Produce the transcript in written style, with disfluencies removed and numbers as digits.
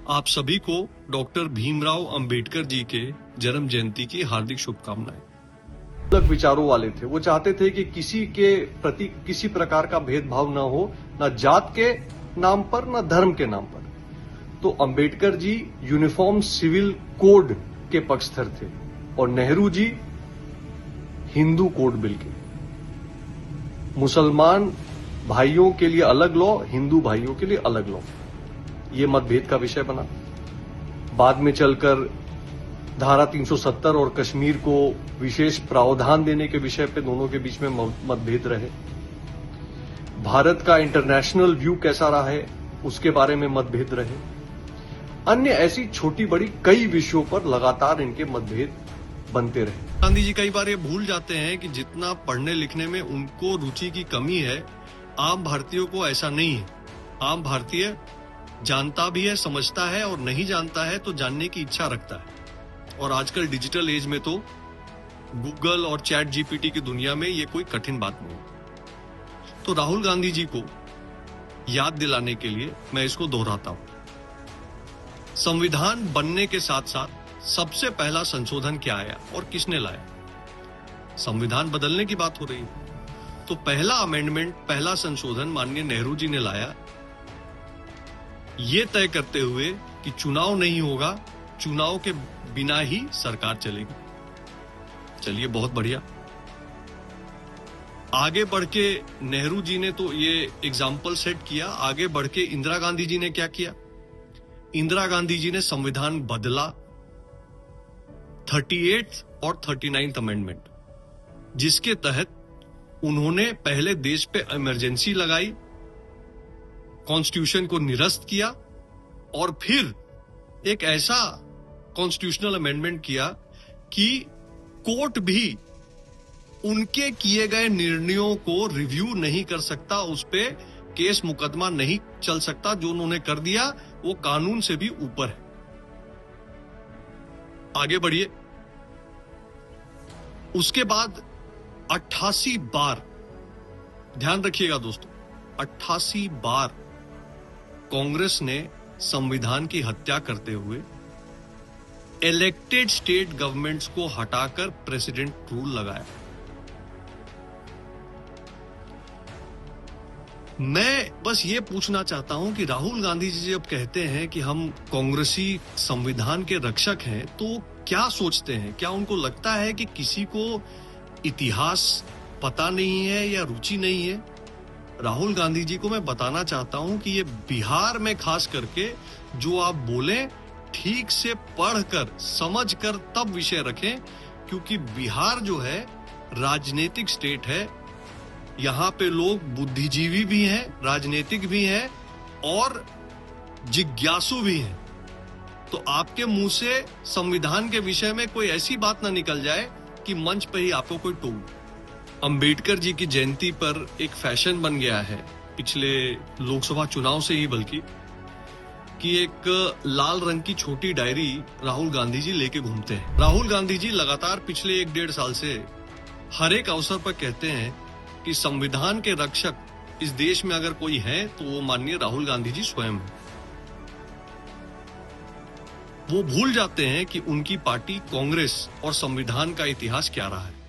आप सभी को डॉक्टर भीमराव अंबेडकर जी के जन्म जयंती की हार्दिक शुभकामनाएं। अलग विचारों वाले थे। वो चाहते थे कि किसी के प्रति किसी प्रकार का भेदभाव न हो, न जात के नाम पर न धर्म के नाम पर। तो Ambedkar ji uniform civil code के पक्षधर थे और नेहरू जी हिंदू कोड बिल के। मुसलमान भाइयों के लिए अलग लॉ, हिंदू भाइयों के लिए अलग लॉ, ये मतभेद का विषय बना। बाद में चलकर धारा 370 और कश्मीर को विशेष प्रावधान देने के विषय पे दोनों के बीच में मतभेद रहे। भारत का इंटरनेशनल व्यू कैसा रहा है उसके बारे में मतभेद रहे। अन्य ऐसी छोटी बड़ी कई विषयों पर लगातार इनके मतभेद बनते रहे। गांधी जी कई बार ये भूल जाते हैं कि जितना पढ़ने लिखने में उनको रुचि की कमी है, आम भारतीयों को ऐसा नहीं है। आम भारतीय जानता भी है, समझता है, और नहीं जानता है तो जानने की इच्छा रखता है। और आजकल डिजिटल एज में तो गूगल और चैट जीपीटी की दुनिया में ये कोई कठिन बात नहीं। तो राहुल गांधी जी को याद दिलाने के लिए मैं इसको दोहराता हूं। संविधान बनने के साथ साथ सबसे पहला संशोधन क्या आया और किसने लाया? संविधान बदलने की बात हो रही है तो पहला अमेंडमेंट, पहला संशोधन माननीय नेहरू जी ने लाया, ये तय करते हुए कि चुनाव नहीं होगा, चुनाव के बिना ही सरकार चलेगी। चलिए, बहुत बढ़िया। आगे बढ़ के नेहरू जी ने तो ये एग्जाम्पल सेट किया। आगे बढ़ के इंदिरा गांधी जी ने क्या किया? इंदिरा गांधी जी ने संविधान बदला, 38th और 39th अमेंडमेंट, जिसके तहत उन्होंने पहले देश पे इमरजेंसी लगाई, कॉन्स्टिट्यूशन को निरस्त किया और फिर एक ऐसा कॉन्स्टिट्यूशनल अमेंडमेंट किया कि कोर्ट भी उनके किए गए निर्णयों को रिव्यू नहीं कर सकता, उस पे केस मुकदमा नहीं चल सकता। जो उन्होंने कर दिया वो कानून से भी ऊपर है। आगे बढ़िए। उसके बाद 88 बार, ध्यान रखिएगा दोस्तों, 88 बार कांग्रेस ने संविधान की हत्या करते हुए इलेक्टेड स्टेट गवर्नमेंट्स को हटाकर प्रेसिडेंट रूल लगाया। मैं बस ये पूछना चाहता हूं कि राहुल गांधी जी जब कहते हैं कि हम कांग्रेसी संविधान के रक्षक हैं, तो क्या सोचते हैं? क्या उनको लगता है कि किसी को इतिहास पता नहीं है या रुचि नहीं है? राहुल गांधी जी को मैं बताना चाहता हूं कि ये बिहार में खास करके जो आप बोलें, ठीक से पढ़कर समझकर तब विषय रखें, क्योंकि बिहार जो है राजनीतिक स्टेट है। यहाँ पे लोग बुद्धिजीवी भी हैं, राजनीतिक भी हैं और जिज्ञासु भी हैं। तो आपके मुंह से संविधान के विषय में कोई ऐसी बात ना निकल जाए कि मंच पे ही आपको कोई टोक। अंबेडकर जी की जयंती पर एक फैशन बन गया है, पिछले लोकसभा चुनाव से ही बल्कि, कि एक लाल रंग की छोटी डायरी राहुल गांधी जी लेके घूमते हैं। राहुल गांधी जी लगातार पिछले 1-1.5 साल से हर एक अवसर पर कहते हैं कि संविधान के रक्षक इस देश में अगर कोई है तो वो माननीय राहुल गांधी जी स्वयं है। वो भूल जाते हैं कि उनकी पार्टी कांग्रेस और संविधान का इतिहास क्या रहा है।